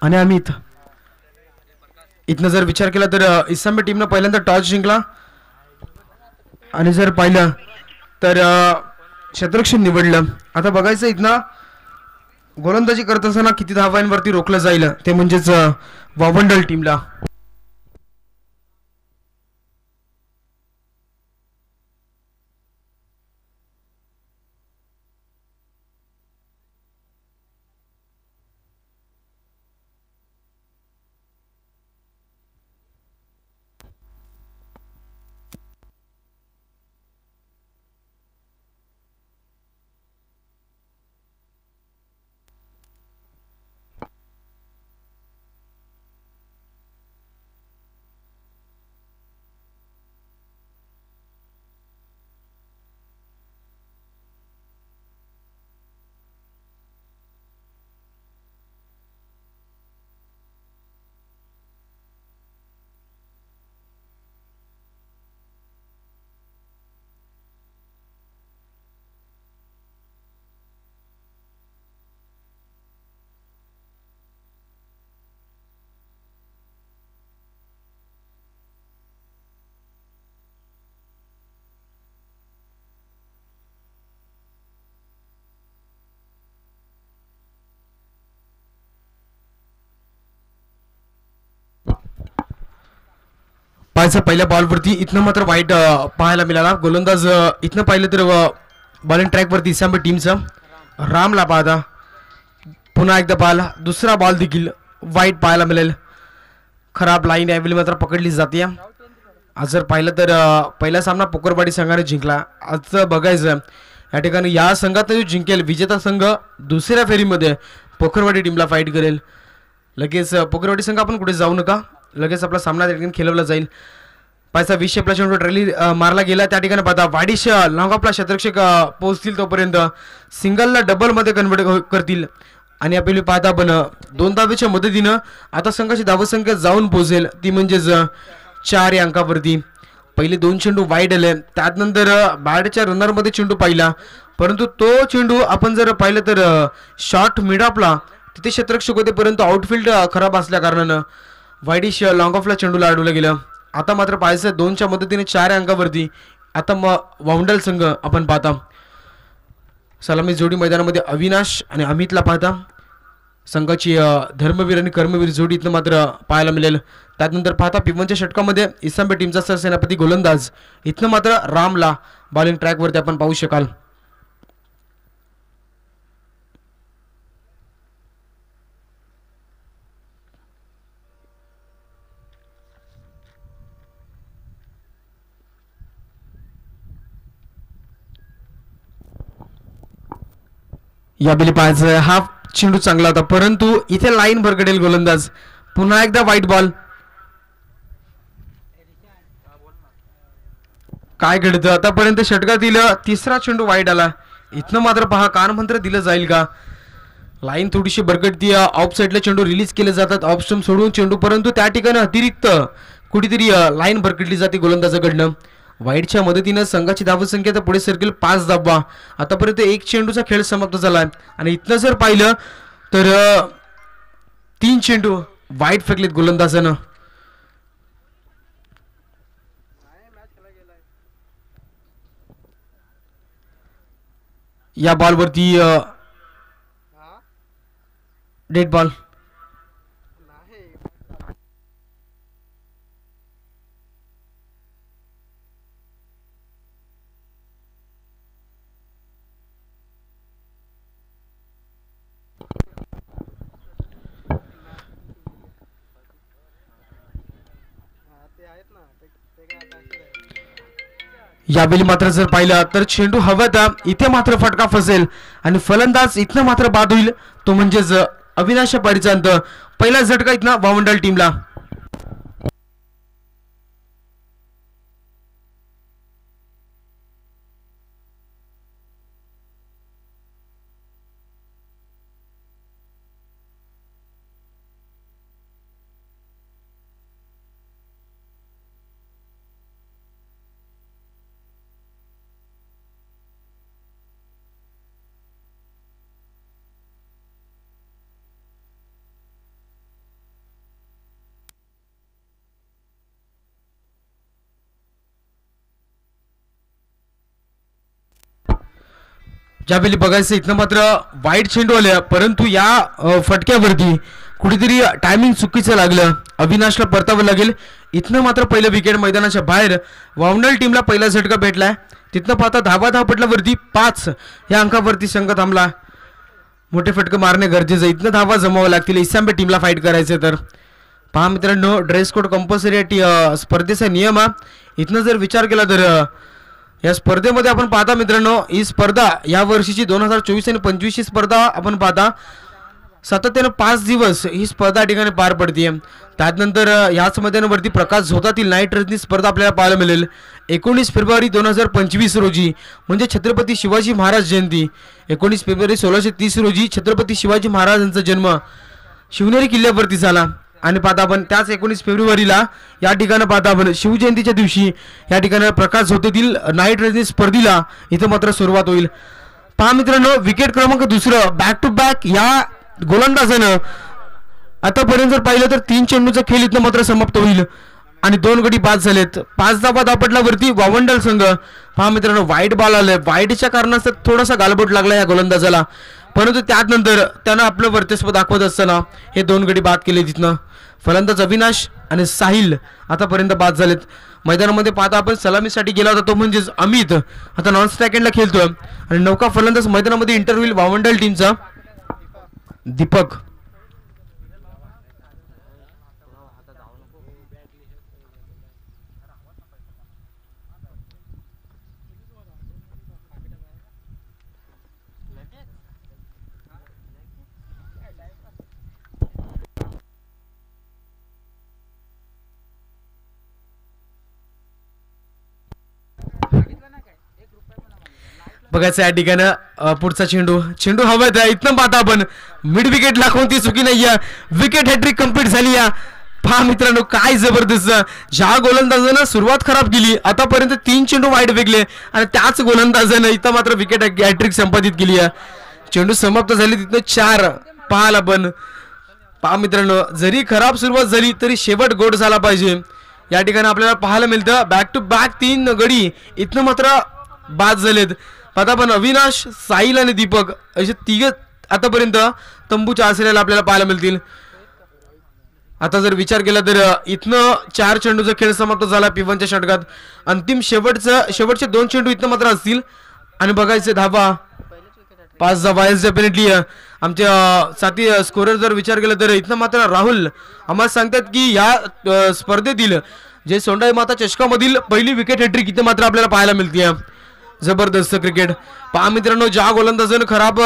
आणि अमित. इथनं जर विचार केला तर इस्लामी टीमनं पहिल्यांदा टॉस जिंकला आणि जर पाहिलं तर क्षेत्ररक्षण निवडलं. आता बघायचं इथनं गोलंदाजी करत असताना किती धावांवरती रोखलं जाईल ते म्हणजेच वावंडल टीमला. पाहायचं पहिल्या बॉलवरती इथनं मात्र वाईट पाहायला मिळाला. गोलंदाज इथनं पाहिलं तर बॉलिंग ट्रॅकवरती इस्लामी टीमचं रामला पाहता पुन्हा एकदा बॉल दुसरा बॉल देखील वाईट पाहायला मिळेल. खराब लाईन यावेळी मात्र पकडली जाते. आज जर पाहिलं तर पहिला सामना पोकरवाडी संघाने जिंकला. आज बघायचं या ठिकाणी या संघात जो जिंकेल विजेता संघ दुसऱ्या फेरीमध्ये पोखरवाडी टीमला फाईट करेल. लगेच पोखरवाडी संघ आपण कुठे जाऊ नका, लगेच आपला सामना त्या ठिकाणी खेळवला जाईल. पायचा 20 आपला चेंडू रॅली मारला गेला त्या ठिकाणी पाहता वाडीश लॉंग ऑफला क्षेत्ररक्षक पोहोचतील तोपर्यंत सिंगलला डबलमध्ये कन्वर्ट करतील. आणि आपली पाहता पण 2 धावेच्या मदतीनं आता संघाची धावसंख्या जाऊन पोहोचेल ती म्हणजेच 4 या अंकावरती. पहिले 2 चेंडू वाईड आले, त्यानंतर बॅटच्या रनरमध्ये चेंडू पाहिला, परंतु तो चेंडू आपण जर पाहिलं तर शॉर्ट मिड ऑफला तिथे क्षेत्ररक्षक होते, परंतु आउटफील्ड खराब असल्या कारणानं वाईडिश लॉंग ऑफला चेंडूला अडवलं गेलं. आता मात्र पाहायचं 2च्या मदतीने 4 अंकावरती आता वाउंडल संघ आपण पाहता. सलामी जोडी मैदानामध्ये अविनाश आणि अमितला पाहता संघाची धर्मवीर आणि कर्मवीर जोडी इथं मात्र पाहायला मिळेल. त्यानंतर पाहता 55च्या षटकामध्ये इस्लामी टीमचा सरसेनापती गोलंदाज इथनं मात्र रामला बॉलिंग ट्रॅकवरती आपण पाहू शकाल. या बेली पाहायचं हा चेंडू चांगला होता, परंतु इथे लाईन भरकडेल गोलंदाज. पुन्हा एकदा व्हाईट बॉल. काय घडतं आतापर्यंत षटकातील तिसरा चेंडू वाईट आला. इथनं मात्र पहा कानमंत्र दिलं जाईल का. लाईन थोडीशी भरकटती, ऑफ साईडला चेंडू रिलीज केले जातात, ऑफ स्टंप सोडून चेंडू, परंतु त्या ठिकाणी अतिरिक्त कुठेतरी लाईन भरकटली जाते गोलंदाजाकडनं. वाईटच्या मदतीनं संघाची धावसंख्या तर पुढे सरकेल 5 धावा. आतापर्यंत 1 चेंडूचा खेळ समाप्त झाला आणि इथनं जर पाहिलं तर 3 चेंडू वाईट फेकलेत गोलंदाजानं. या बॉलवरती डेड बॉल. यावेळी मात्र जर पाहिलं तर चेंडू हव्यात, इथे मात्र फटका फसेल आणि फलंदाज इथनं मात्र बाद होईल, तो म्हणजेच अविनाश पारीचा अंत. पहिला झटका इथनं वावंडल टीमला. ज्यावेळी बघायचं इथनं मात्र वाईट चेंडू आले, परंतु या फटक्यावरती कुठेतरी टायमिंग चुकीचं लागलं. अविनाशला परतावं लागेल. इथनं मात्र पहिलं विकेट मैदानाच्या बाहेर. वावंडल टीमला पहिला झटका भेटलाय. तिथनं पाहता धावपटलावरती 5 या अंकावरती संघ थांबला. मोठे फटकं मारणे गरजेचं. इथनं धावा जमावं लागतील इसांबे टीमला फाईट करायचं तर. पहा मित्रांनो, ड्रेस कोड कंपल्सरी स्पर्धेचा नियम. इथनं जर विचार केला तर या स्पर्धेमध्ये आपण पाहता मित्रांनो, ही स्पर्धा या वर्षीची 2024 आणि 25 स्पर्धा आपण पाहता सातत्यानं 5 दिवस ही स्पर्धा ठिकाणी पार पडते. त्यानंतर याच मैदानावरती प्रकाश झोतातील नाईट रजनी स्पर्धा आपल्याला पाहायला मिळेल 19 फेब्रुवारी 2025 रोजी, म्हणजे छत्रपती शिवाजी महाराज जयंती. 19 फेब्रुवारी 1630 रोजी छत्रपती शिवाजी महाराजांचा जन्म शिवनेरी किल्ल्यावरती झाला. आणि पाहता आपण त्याच 19 फेब्रुवारीला या ठिकाणी पाहता आपण शिवजयंतीच्या दिवशी या ठिकाणी प्रकाश झोतेतील नाईट रजनी स्पर्धेला इथं मात्र सुरुवात होईल. पहा मित्रांनो, विकेट क्रमांक 2 बॅक टू बॅक या गोलंदाजानं आतापर्यंत जर पाहिलं तर 3 चेंडूचा खेळ इथं मात्र समाप्त होईल आणि 2 गडी बाद झालेत. 5 धावा धापटल्यावरती वावंडल संघ. पहा मित्रांनो, वाईट बॉल आलाय. वाईटच्या कारणास्तव थोडासा गालबोट लागला या गोलंदाजाला, परंतु त्यानंतर त्यानं आपलं वर्चस्व दाखवत असताना हे 2 गडी बाद केले. तिथनं फलंदाज अविनाश आणि साहिल आतापर्यंत बाद झालेत. मैदानामध्ये पाहता आपण सलामीसाठी गेला होता तो म्हणजेच अमित, आता नॉन स्ट्राईक एंडला खेळतोय. आणि नौका फलंदाज मैदानामध्ये इंटरव्ह्यू वावंडल टीमचा दीपक. बघायचं या ठिकाणी पुढचा चेंडू हवायत आहे. इथनं पाहता आपण मिड विकेटला कोणती चुकी नाही. विकेट हॅट्रिक कंप्लीट झाली. पहा मित्रांनो, काय जबरदस्त. ज्या गोलंदाजानं सुरुवात खराब केली, आतापर्यंत 3 चेंडू वाईट फेकले आणि त्याच गोलंदाजानं इथं मात्र विकेट हॅट्रिक संपादित केली. चेंडू समाप्त झाली तिथनं 4. पाहायला पण पहा मित्रांनो, जरी खराब सुरुवात झाली तरी शेवट गोड झाला पाहिजे. या ठिकाणी आपल्याला पाहायला मिळतं बॅक टू बॅक 3 गडी इथनं मात्र बाद झालेत. आता पण अविनाश, साहिल आणि दीपक असे 3 आतापर्यंत तंबूच्या आश्रयाला आपल्याला पाहायला मिळतील. आता जर विचार केला तर इथनं 4 चेंडूचा खेळ समाप्त झाला P1च्या षटकात. अंतिम शेवटचे 2 चेंडू इथनं मात्र असतील. आणि बघायचे धावा 5 धावा डेफिनेटली. आमच्या साथी स्कोरर जर विचार केला तर इथनं मात्र राहुल आम्हाला सांगतात की या स्पर्धेतील जे सोंडाई माता चषकामधील पहिली विकेट हॅट्रिक इथं मात्र आपल्याला पाहायला मिळते. जबरदस्त क्रिकेट. पहा मित्रांनो, ज्या गोलंदाजानं खराब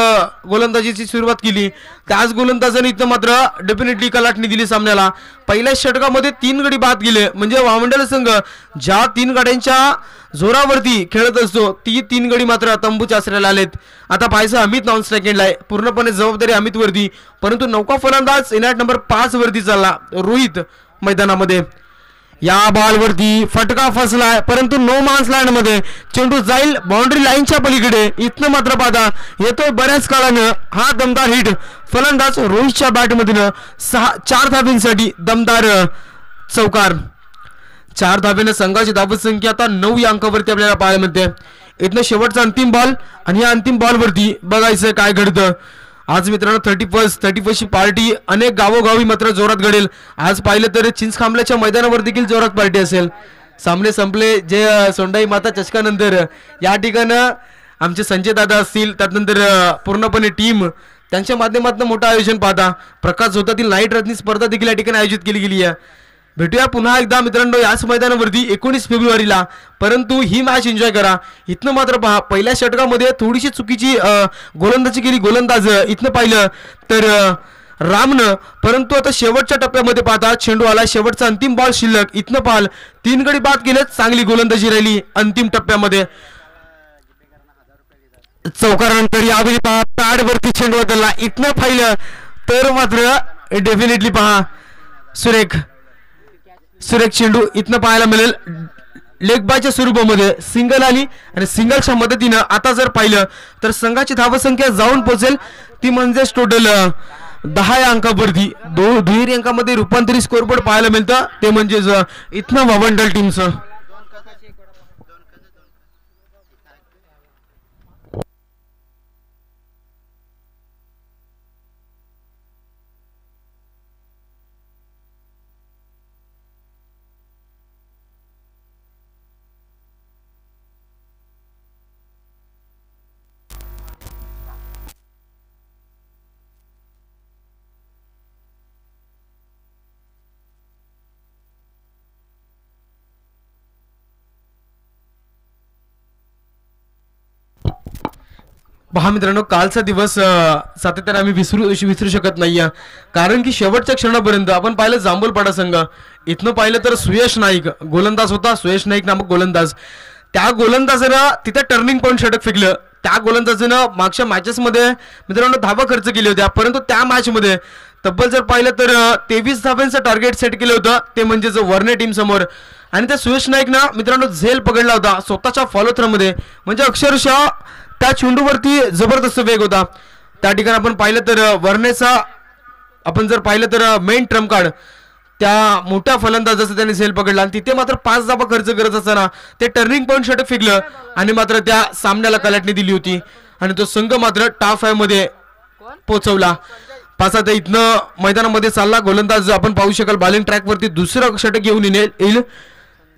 गोलंदाजीची सुरुवात केली त्याच गोलंदाजाने इथं मात्र डेफिनेटली कलाटणी दिली सामन्याला. पहिल्या षटकामध्ये 3 गडी बाद गेले, म्हणजे वावंडल संघ ज्या 3 गाड्यांच्या जोरावरती खेळत असतो ती 3 गडी मात्र तंबूच्या आश्रयाला आलेत. आता पाहायचं अमित नॉन स्ट्राईक एंडला आहे. पूर्णपणे जबाबदारी अमित वरती, परंतु नौका फलंदाज इनायत नंबर 5 वरती चालला रोहित मैदानामध्ये. या बॉलवरती फटका फसलाय, परंतु नो मान्स लँड मध्ये चेंडू जाईल बाउंड्री लाईनच्या पलीकडे. इथनं मात्र पाहता येतोय बऱ्याच काळानं हा दमदार हिट फलंदाज रोहितच्या बॅटमधून 4 धाब्यांसाठी दमदार चौकार. 4 धाब्यानं संघाची धावत संख्या आता 9 या अंकावरती आपल्याला पाहायला मिळते. इथनं शेवटचा अंतिम बॉल आणि या अंतिम बॉलवरती बघायचं काय घडतं. आज मित्रांनो 31ची पार्टी अनेक गावोगावी मात्र जोरात घडेल. आज पाहिलं तर चिंचखांबल्याच्या मैदानावर देखील जोरात पार्टी असेल. सामने संपले जे सोंडाई माता चषकानंतर या ठिकाणी आमचे संजय दादा असतील, त्यानंतर पूर्णपणे टीम त्यांच्या माध्यमातून मोठं आयोजन पाहता. प्रकाश झोतातील नाईट रजनी स्पर्धा देखील या ठिकाणी आयोजित केली गेली आहे. भेटूया पुन्हा एकदा मित्रांनो याच मैदानावरती 19 फेब्रुवारीला, परंतु ही मॅच एन्जॉय करा. इथनं मात्र पहा पहिल्या षटकामध्ये थोडीशी चुकीची गोलंदाजी केली गोलंदाज इथनं पाहिलं तर रामनं, परंतु आता शेवटच्या टप्प्यामध्ये पाहता चेंडू आला, शेवटचा अंतिम बॉल शिल्लक. इथनं पाहाल 3 गडी बाद केलेत, चांगली गोलंदाजी राहिली अंतिम टप्प्यामध्ये. चौकारानंतर यावेळी पहा पॅडवरती चेंडू बदलला. इथनं पाहिलं तर मात्र डेफिनेटली पहा सुरेख चेंडू इथनं पाहायला मिळेल. लेग बायच्या स्वरूपामध्ये सिंगल आली आणि सिंगलच्या मदतीनं आता जर पाहिलं तर संघाची धावसंख्या जाऊन पोहोचेल ती म्हणजेच टोटल 10 या अंकावरती. दुहेरी अंकामध्ये रूपांतरित स्कोरबोर्ड पाहायला मिळतं, ते म्हणजेच इथनं वावंडल टीमचं. पहा मित्रांनो, कालचा दिवस सातत्याने आम्ही विसरू शकत नाहीये, कारण की शेवटच्या क्षणापर्यंत आपण पाहिलं जांभूलपाडा संघ, इथनं पाहिलं तर सुयश नाईक गोलंदाज होता, सुयश नाईक नामक गोलंदाज. त्या गोलंदाजानं तिथे टर्निंग पॉईंट षटक फेकलं. त्या गोलंदाजानं मागच्या मॅचेसमध्ये मित्रांनो धावा खर्च केली होत्या, परंतु त्या मॅचमध्ये तब्बल जर पाहिलं तर 23 धाव्यांचं टार्गेट सेट केलं होतं, ते म्हणजेच वर्णे टीम समोर. आणि त्या सुयश नाईकनं मित्रांनो झेल पकडला होता स्वतःच्या फॉलो थ्रोमध्ये, म्हणजे अक्षरशः त्या चेंडूवरती जबरदस्त वेग होता. त्या ठिकाणी आपण पाहिलं तर वर्णेचा आपण जर पाहिलं तर मेन ट्रम्प कार्ड त्या मोठ्या फलंदाजाचं त्याने झेल पकडला आणि तिथे मात्र 5 धावा खर्च करत असताना ते टर्निंग पॉईंट षटक फेकलं आणि मात्र त्या सामन्याला कलाटणी दिली होती आणि तो संघ मात्र टॉप 5 मध्ये पोहोचवला. पाच आता इथनं मैदानामध्ये चालला गोलंदाज आपण पाहू शकाल बॉलिंग ट्रॅकवरती दुसरं षटक घेऊन येईल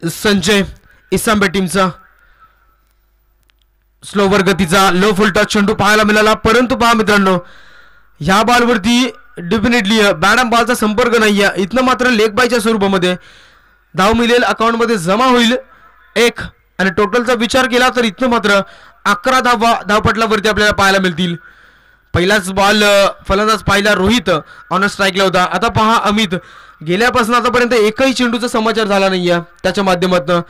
संजय इसांबे टीमचा. स्लोवर गतीचा लो फुल टच चेंडू पाहायला मिळाला, परंतु पहा मित्रांनो ह्या बॉलवरती डेफिनेटली बॅडम बॉलचा संपर्क नाहीये. इथनं मात्र लेग बायच्या स्वरूपामध्ये धाव मिळेल, अकाउंटमध्ये जमा होईल 1 आणि टोटलचा विचार केला तर इथनं मात्र 11 धावा धावपटलावरती आपल्याला पाहायला मिळतील. पहिलाच बॉल फलंदाज पाहिला रोहित ऑन स्ट्राईकला होता. आता पहा अमित गेल्यापासून आतापर्यंत एकही चेंडूचा समाचार झाला नाहीये त्याच्या माध्यमातून.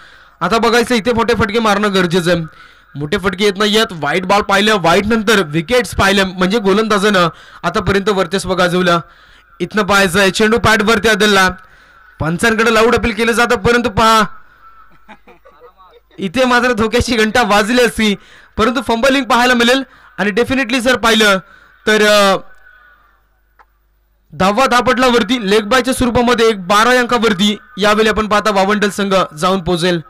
आता बघायचं इथे मोठे फटके मारणं गरजेचं आहे. मोठे फटके येत नाहीयेत. वाईट बॉल पाहिलं, वाईट नंतर विकेट्स पाहिलं, म्हणजे गोलंदाजानं आतापर्यंत वर्चस्व गाजवलं. इथनं पाहायचं चेंडू पॅड वरती आदलला, पंचांकडे लाऊड अपील केलं जातं, परंतु पहा इथे मात्र धोक्याची घंटा वाजली असती, परंतु फंबलिंग पाहायला मिळेल. आणि डेफिनेटली जर पाहिलं तर 10वा धावपटलावरती लेग बायच्या स्वरूपामध्ये 12 अंकावरती यावेळी आपण पाहता वावंडल संघ जाऊन पोहोचेल.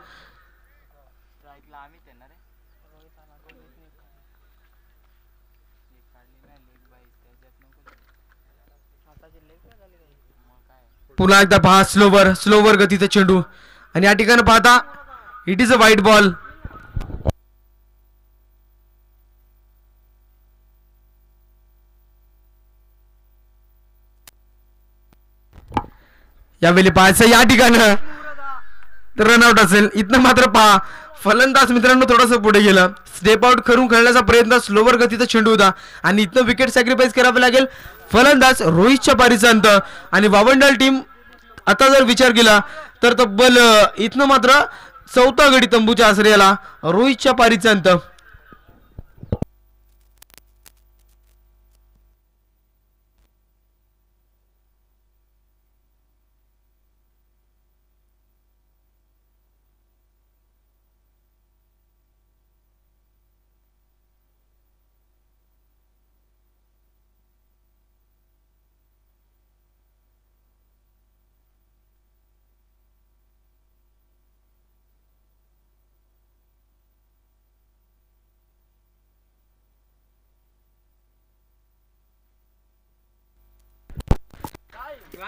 पुन्हा एकदा पहा स्लोवर गतीचा चेंडू आणि या ठिकाणी पाहता इट इज अ वाईट बॉल. यावेळी पाहायचं या ठिकाणी रनआउट असेल. इथनं मात्र पहा फलंदाज मित्रांनो थोडंसं पुढे गेलं, स्टेप आउट करून खेळण्याचा प्रयत्न, स्लोवर गतीचा चेंडू होता आणि इथनं विकेट सॅक्रिफाईस करावं लागेल. फलंदाज रोहितच्या पारीचा अंत आणि वावंडल टीम आता जर विचार केला तर तब्बल इथनं मात्र 4था गडी तंबूच्या आश्रयाला रोहितच्या पारीचा अंत.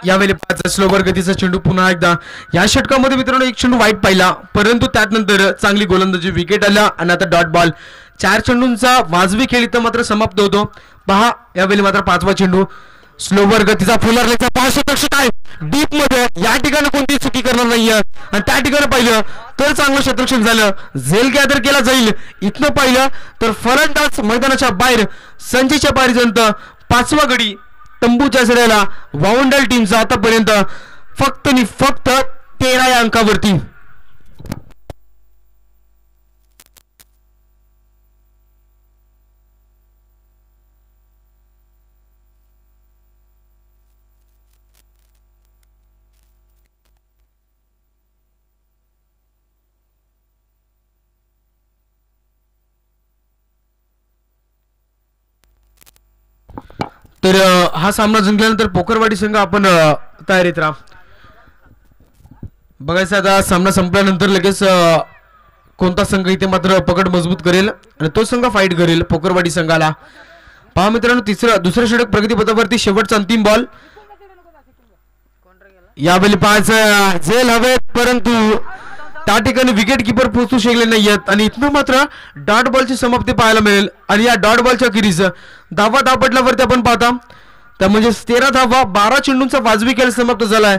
यावेळी 5 स्लोवर गतीचा चेंडू पुन्हा एकदा या षटकामध्ये मित्रांनो एक चेंडू वाईट पाहिला, परंतु त्यानंतर चांगली गोलंदाजी विकेट आला आणि आता डॉट बॉल. 4 चेंडूंचा वाजवी खेळ इथं मात्र समाप्त होतो. पहा यावेळी मात्र 5वा चेंडू स्लोवर गतीचा फुलरलेचा 5 षटक आहे डीप मध्ये, या ठिकाणी कोणतीही चुकी करणार नाहीये आणि त्या ठिकाणी पाहिलं तर चांगलं शतरक्षण झालं, झेल गॅदर केला जाईल. इथनं पाहिलं तर फलंदाज मैदानाच्या बाहेर संजयच्या पारीपर्यंत 5वा गडी तंबूच्या आश्रयाला वावंडल टीमचा आतापर्यंत फक्त आणि फक्त 13 या अंकावरती. तर हा सामना जिंकल्यानंतर पोकरवाडी संघ आपण तयारीत राहा. बघायचं आता सामना संपल्यानंतर लगेच कोणता संघ इथे मात्र पकड मजबूत करेल आणि तो संघ फाईट करेल पोकरवाडी संघाला. पहा मित्रांनो दुसरं षटक प्रगतीपथावरती शेवटचा अंतिम बॉल. यावेळी पाहायचं झेल हवेत, परंतु त्या ठिकाणी विकेट किपर पोहोचू शकले नाहीयेत आणि इथनं मात्र डॉट बॉलची समाप्ती पाहायला मिळेल. आणि या डॉट बॉलच्या अखेरीस 10वा धावपटलावरती आपण पाहता त्या म्हणजे 13 धावा 12 चेंडूंचा वाजवी खेळ समाप्त झालाय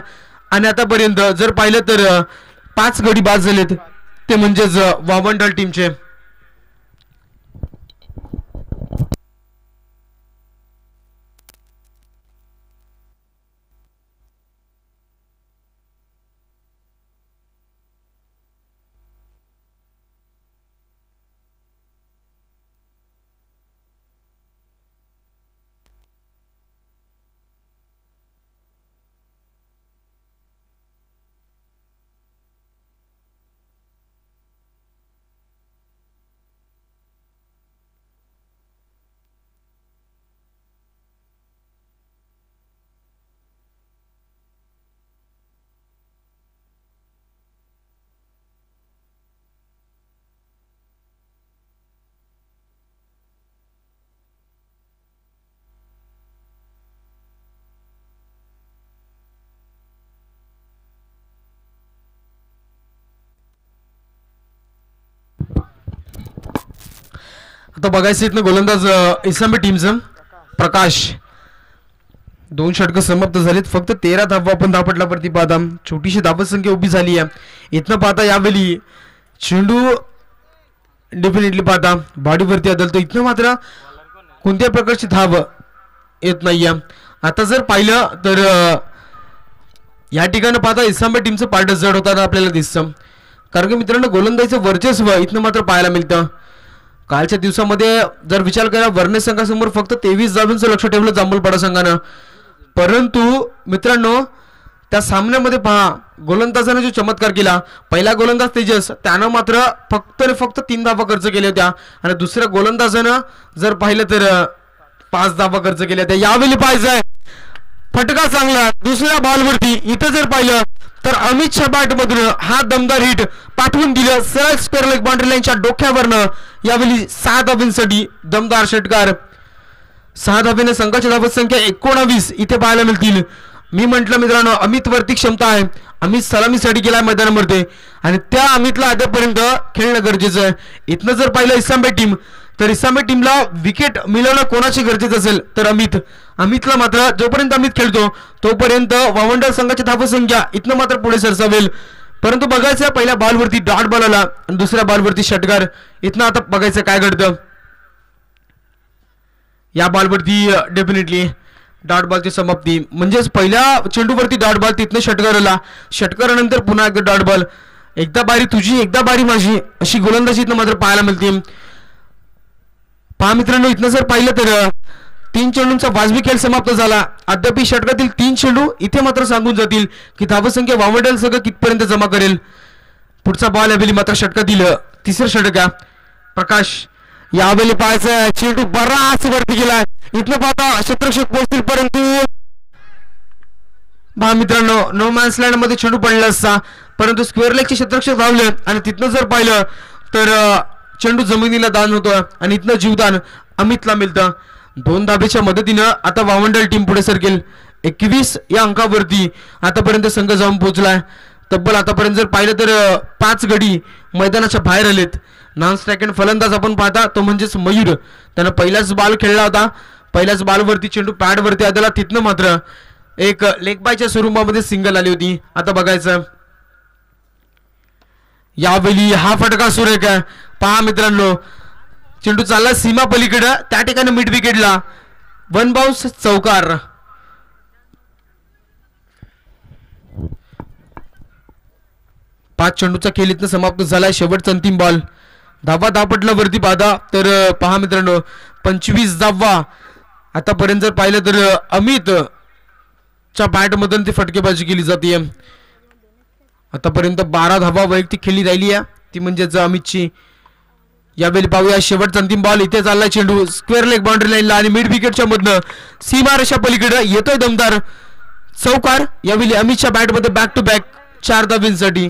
आणि आतापर्यंत जर पाहिलं तर 5 गडी बाद झालेत, ते म्हणजेच वावंडल टीमचे. आता बघायचं इथनं गोलंदाज इस्लामी टीमचं प्रकाश 2 षटकं समाप्त झालीत. फक्त 13 धावा आपण धावपटलावरती पाहता. छोटीशी धावत संख्या उभी झाली आहे. इथनं पाहता यावेळी चेंडू डेफिनेटली पाहता बॉडीवरती आदलतो. इथनं मात्र कोणत्या प्रकारची धाव येत नाहीये. आता जर पाहिलं तर या ठिकाणी पाहता इस्लामी टीमचं पार्ट जड होताना आपल्याला दिसतं. कारण की मित्रांनो गोलंदाजीचं वर्चस्व इथनं मात्र पाहायला मिळतं. कालच्या दिवसामध्ये जर विचार करा वर्णे संघासमोर फक्त 23 धावांचं लक्ष ठेवलं जांभूलपाडा संघानं. परंतु मित्रांनो त्या सामन्यामध्ये पहा गोलंदाजाने जो चमत्कार केला. पहिला गोलंदाज तेजस त्यानं मात्र फक्त 3 धावा खर्च केल्या होत्या आणि दुसऱ्या गोलंदाजानं जर पाहिलं तर 5 धावा खर्च केल्या होत्या. यावेळी पाहिजे फटका चांगला दुसऱ्या बॉलवरती. इथं जर पाहिलं तर अमितच्या बॅटमधून हा दमदार हिट पाठवून दिलं सरळ स्क्वेअर लेग बाउंड्री लाईनच्या डोक्यावरनं. यावेळी 6 धावांसाठी दमदार षटकार. 6 धावेने संघाची धावत संख्या 19 इथे पाहायला मिळतील. मी म्हटलं मित्रांनो अमित वरती क्षमता आहे. अमित सलामीसाठी गेला मैदानामध्ये आणि त्या अमितला आतापर्यंत खेळणं गरजेचं आहे. इथनं जर पाहिलं इस्लामी टीम तर इस्लामी टीमला विकेट मिळवणं कोणाची गरजेचं असेल तर अमितला मात्र जोपर्यंत अमित खेळतो तोपर्यंत वावंडर संघाची धावत संख्या इथनं मात्र पुढे सरसावेल. परंतु बघायचं पहिल्या बॉलवरती डॉट बॉल आला आणि दुसऱ्या बॉलवरती षटकार. इथनं आता बघायचं काय घडतं. या बॉलवरती डेफिनेटली डॉट बॉलची समाप्ती म्हणजेच पहिल्या चेंडूवरती डॉट बॉल तिथनं षटकार आला. षटकारानंतर पुन्हा एकदा डॉट बॉल. एकदा बारी तुझी एकदा बारी माझी अशी गोलंदाजी इथनं मात्र पाहायला मिळते. पहा मित्रांनो इथनं जर पाहिलं तर 3 चेंडूंचा वाजवी खेळ समाप्त झाला. अद्याप षटकातील 3 चेंडू इथे मात्र सांगून जातील की धावसंख्या वावडेल सगळं कितपर्यंत जमा करेल. पुढचा बॉल यावेळी मात्र षटका दिलं. तिसरं षटका प्रकाश. यावेळी पाहायचं चेंडू बराच वरती गेला. इथनं पाहता क्षेत्ररक्षक पोहोचतील परंतु पहा मित्रांनो नो मॅन्स लँड मध्ये चेंडू पडला असता परंतु स्क्वेअर लेगचे क्षेत्ररक्षक धावले आणि तिथनं जर पाहिलं तर चेंडू जमिनीला दान होतं आणि इथनं जीवदान अमितला मिळतं. 2 धाबेच्या मदतीनं आता वावंडल टीम पुढे सरकेल. 21 या अंकावरती आतापर्यंत संघ जाऊन पोहोचलाय. तब्बल आतापर्यंत जर पाहिलं तर 5 गडी मैदानाच्या बाहेर आलेत. नॉन स्ट्रायक फलंदाज आपण पाहता तो म्हणजेच मयूर. त्यानं पहिलाच बॉल खेळला होता. पहिल्याच बॉलवरती चेंडू पॅडवरती आदला. तिथनं मात्र एक लेग बायच्या स्वरूपामध्ये सिंगल आली होती. आता बघायचं यावेळी हा फटका सुरेख आहे. पहा मित्रांनो चेंडू चालला सीमा पलीकडे त्या ठिकाणी मिड विकेटला 1 बाउन्स चौकार. पाच चेंडूचा खेळ इथं समाप्त झालाय. शेवटचा अंतिम बॉल. धावपटलावरती पाहता तर पहा मित्रांनो 25 धावा आतापर्यंत जर पाहिलं तर अमित च्या बॅट मधून ती फटकेबाजी केली जाते. आतापर्यंत 12 धावा वैयक्तिक खेळली राहिली आहे ती म्हणजेच अमितची. यावेळी पाहूया शेवटचा अंतिम बॉल. इथे चाललाय चेंडू स्क्वेअर लेग बाउंड्री लाईनला आणि मिड विकेटच्या मधनं सीमा रेषा पलीकडे येतोय दमदार चौकार. यावेळी अमितच्या बॅट मध्ये बॅक टू बॅक 4 धावांसाठी.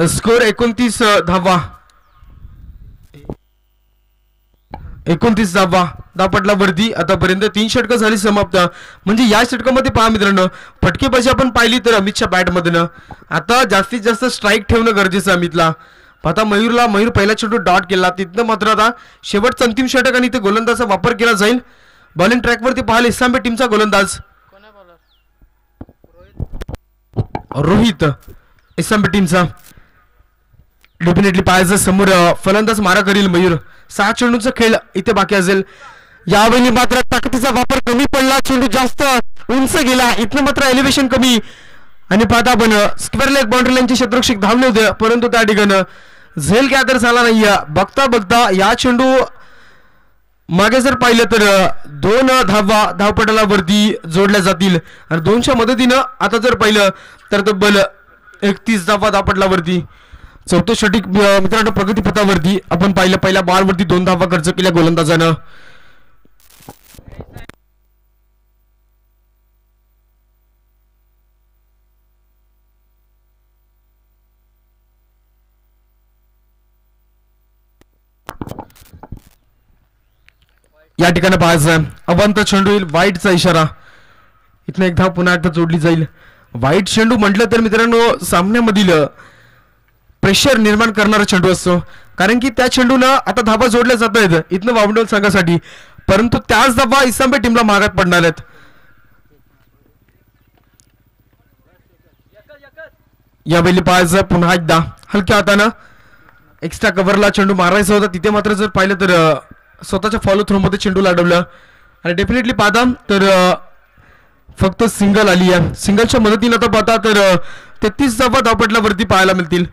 स्कोर 29 धावा. 29 धावा धावपटलावरती आतापर्यंत 3 षटकं झाली समाप्त. म्हणजे या षटकामध्ये पहा मित्रांनो फटकेबाजी आपण पाहिली तर अमितच्या बॅटमधनं आता जास्तीत जास्त स्ट्राईक ठेवणं गरजेचं अमितला. आता मयूर पहिला चेंडू डॉट केला. तिथनं मात्र आता शेवटचा अंतिम षटक आणि इथे गोलंदाजचा वापर केला जाईल. बॉलिंग ट्रॅकवरती पाहाल इस्लामी टीमचा गोलंदाज रोहित. इस्लामी टीमचा डेफिनेटली पाहायचं समोर फलंदाज मारा करील मयूर. 6 चेंडूचा खेळ इथे बाकी असेल. यावेळी मात्र ताकदीचा वापर कमी पडला. चेंडू जास्त उंच गेला. इथनं मात्र एलिव्हेशन कमी आणि पाहता आपण स्क्वेअर लेग बाउंड्री लाईनचे क्षेत्ररक्षक धावले होते परंतु त्या ठिकाणी झेल काय तर झाला नाही. बघता बघता या चेंडू मागे जर पाहिलं तर 2 धावा धावपटलावरती जोडल्या जातील आणि 2च्या मदतीनं आता जर पाहिलं तर तब्बल 31 धावा धावपटलावरती. चौथं षटक मित्रांनो प्रगतीपथावरती आपण पाहिलं. पहिल्या बॉलवरती 2 धावा खर्च केल्या गोलंदाजानं. या ठिकाणी पाहायचं अवंत चेंडू येईल, वाईटचा इशारा. इथनं एक धाव पुन्हा एकदा जोडली जाईल. वाईट चेंडू म्हटलं तर मित्रांनो सामन्यामधील प्रेशर निर्माण करणारा चेंडू असतो, कारण की त्या चेंडूला आता धाबा जोडल्या जात आहेत इथनं वावंडल संघासाठी, परंतु त्याच धाबा इस्लामपूर टीमला मागात पडणार आहेत. यावेळी पाहायचं पुन्हा एकदा हलक्या हातानं एक्स्ट्रा कव्हरला चेंडू मारायचा होता, तिथे मात्र जर पाहिलं तर स्वतःच्या फॉलो थ्रो मध्ये चेंडू अडवलं आणि डेफिनेटली पाहता तर फक्त सिंगल आली आहे. सिंगलच्या मदतीनं आता पाहता तर 33 धावा धावपटलावरती पाहायला मिळतील.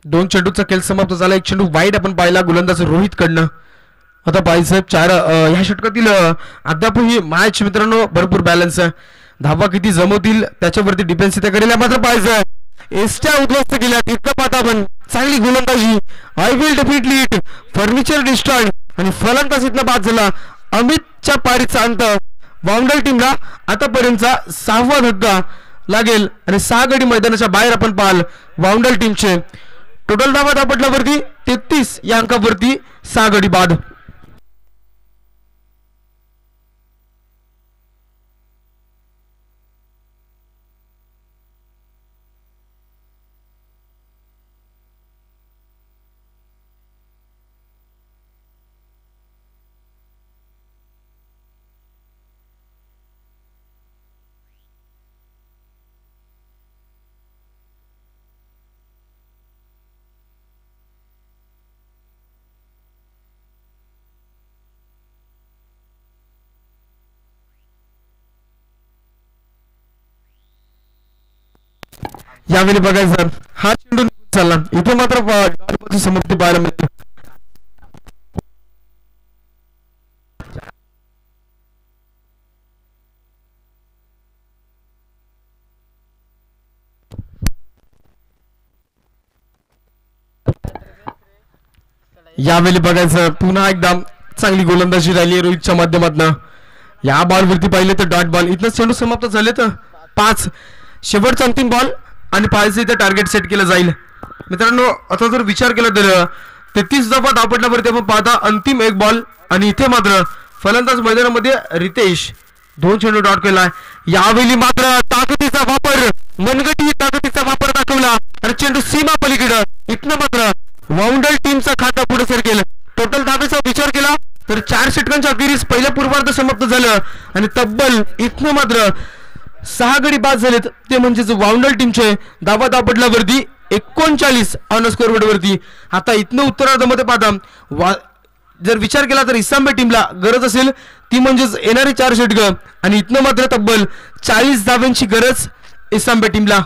2 चेंडूचा खेळ समाप्त झाला. एक चेंडू वाईट आपण पाहिला गोलंदाज रोहित कडनं. आता बाईसाहेब चार ह्या षटकातील अद्यापही मॅच मित्रांनो भरपूर बॅलन्स आहे. धावा किती जमवतील त्याच्यावरती डिपेंड इथे करेल. मात्र पाहायचं एसट्या उद्ध्वस्त केल्या इतकं पाहता आपण चांगली गोलंदाजी. I will definitely it furniture destroyed आणि फलंदाज इथला बाद झाला. अमितच्या पारीचा अंत वावंडल टीमला आतापर्यंतचा 6वा धक्का लागेल आणि 6 गडी मैदानाच्या बाहेर आपण पाहाल वावंडल टीमचे. टोटल धावा धापटल्यावरती 33 या अंकावरती 6 गडी बाद. यावेळी बघायचं हा चेंडू चालला इथे मात्र डॉटबॉलची समाप्ती पाहायला मिळते. यावेळी बघायचं पुन्हा एकदा चांगली गोलंदाजी राहिली आहे रोहितच्या माध्यमातून. या बॉलवरती पाहिले तर डॉट बॉल. इथनं चेंडू समाप्त झाले तर 5 शेवटचा अंतिम बॉल आणि पाहायचं इथे टार्गेट सेट केलं जाईल. मित्रांनो आता जर विचार केला तर 33 धावा धावपटल्यावरती आपण पाहता अंतिम एक बॉल आणि इथे मात्र फलंदाज मैदानामध्ये रितेश 2 चेंडू डॉट केलाय. यावेळी मात्र ताकदीचा वापर मनगटी ताकदीचा वापर दाखवला आणि चेंडू सीमा पलीकडे. इथनं मात्र वावंडल टीमचा खाता पुढे सरकेल. टोटल धावेचा विचार केला तर 4 षटकांच्या अखेरीस पहिल्या पूर्वार्ध समाप्त झालं आणि तब्बल इथनं मात्र 6 गडी बाद झालेत. ते म्हणजेच वावंडल टीमचे धावा धावपटल्यावरती 39 ऑन स्कोअर बोर्डवरती. आता इथनं उत्तरार्धामध्ये पाहता जर विचार केला तर इस्लामपूर टीमला गरज असेल ती म्हणजेच येणारी 4 षटकं आणि इथनं मात्र तब्बल 40 धाव्यांची गरज इस्लामपूर टीमला.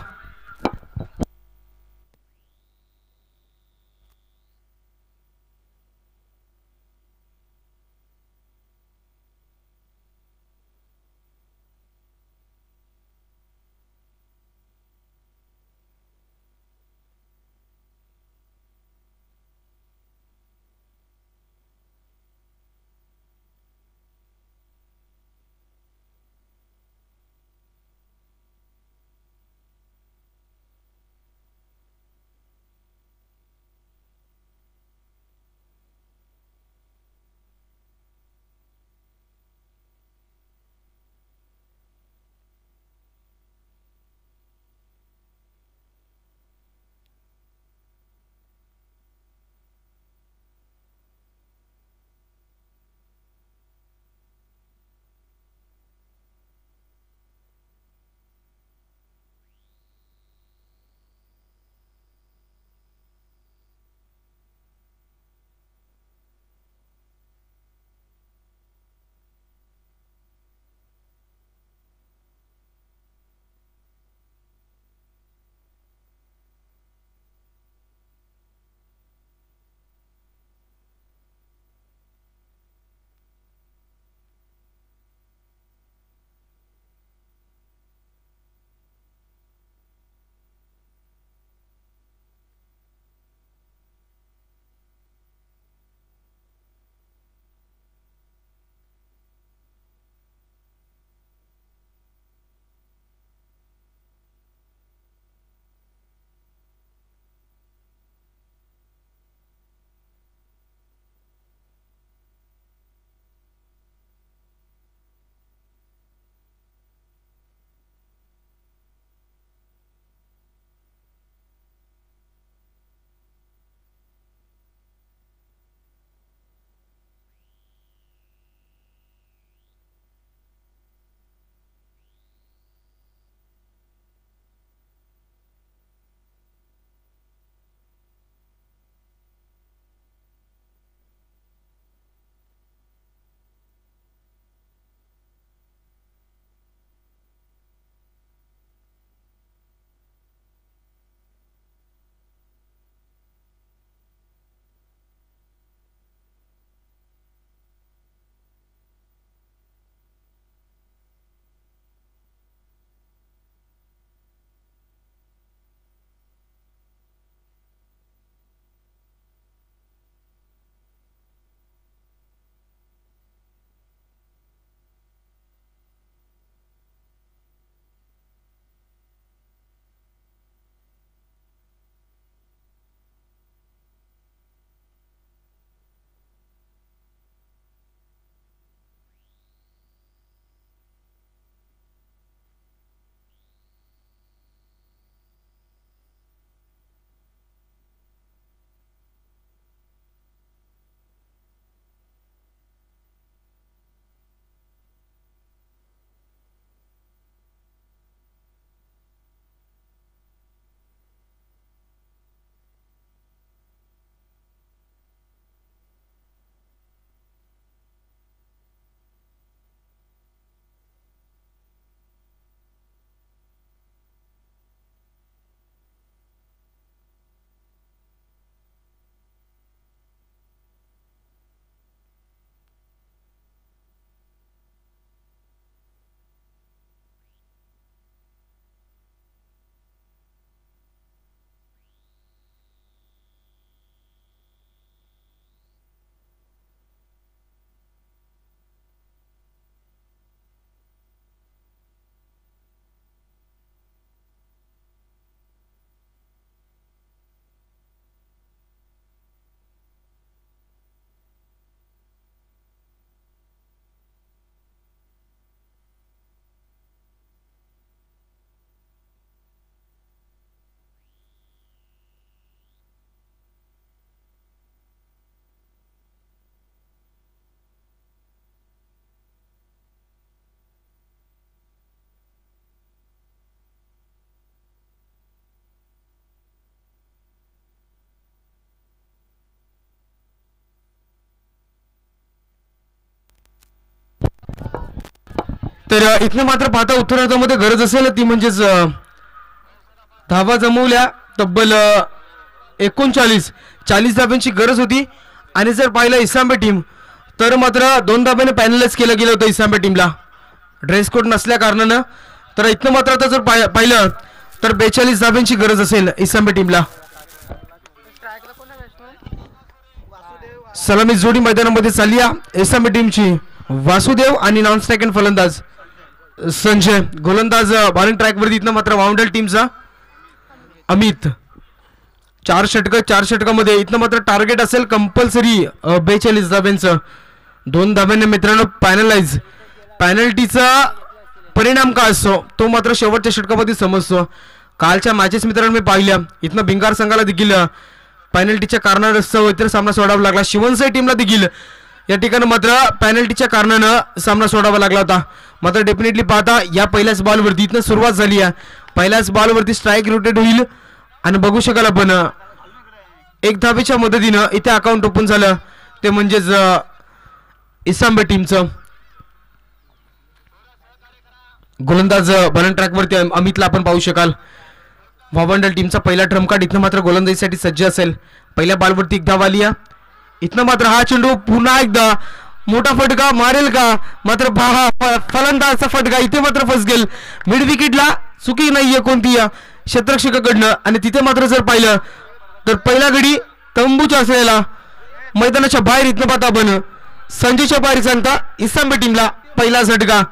तर इथनं मात्र पाहता उत्तरार्धामध्ये गरज असेल ती म्हणजेच धावा जमवल्या तब्बल 39 धाब्यांची गरज होती. आणि जर पाहिलं इस्लामबाद टीम तर मात्र 2 धाब्याने पॅनलाइज केलं गेलं होतं इस्लामबाद टीमला ड्रेस कोड नसल्या कारणानं. तर इथनं मात्र आता जर पाहिलं तर 42 धाब्यांची गरज असेल इस्लामबाद टीमला. सलामी जोडी मैदानामध्ये चालली आहे इस्लामबाद टीमची. वासुदेव आणि नॉन स्ट्रायक फलंदाज संजय. गोलंदाज बॉलिंग ट्रॅकवरती इथनं मात्र वाउंडल टीमचा अमित. 4 षटकामध्ये इथनं मात्र टार्गेट असेल कंपल्सरी 42 धाब्यांचं. 2 धाब्यांनी मित्रांनो पॅनलाइज. पॅनल्टीचा परिणाम काय असतो तो मात्र शेवटच्या षटकामध्ये समजतो. कालच्या मॅचेस मित्रांनो मी पाहिल्या इथनं भिंगार संघाला देखील पॅनल्टीच्या कारणास्तव इतर सामना सोडावा लागला. शिवनसाई टीमला देखील या ठिकाणी मात्र पॅनल्टीच्या कारणानं सामना सोडावा लागला होता. मात्र डेफिनेटली पाहता या पहिल्याच बॉलवरती इथनं सुरुवात झाली आहे. पहिल्याच बॉलवरती स्ट्राईक रोटेट होईल आणि बघू शकाल आपण 1 धाबेच्या मदतीनं इथे अकाउंट ओपन झालं ते म्हणजेच इस्लामबाद टीमचं. गोलंदाज बॉलिंग ट्रॅकवरती अमितला आपण पाहू शकाल. वावंडल टीमचा पहिला ट्रम्प कार्ड इथनं मात्र गोलंदाजीसाठी सज्ज असेल. पहिल्या बॉलवरती 1 धाव आली आहे. इथनं मात्र हा चेंडू पुन्हा एकदा मोठा फटका मारेल का मात्र फलंदाजचा फटका इथे मात्र फसगेल. मिड विकेटला चुकी नाहीये कोणती क्षेत्ररक्षकाकडनं. आणि तिथे मात्र जर पाहिलं तर पहिला गडी तंबूच्या असलेला मैदानाच्या बाहेर इथनं पाहता आपण संजयच्या बाहेर सांगता इस्लामबाद टीमला पहिला झटका.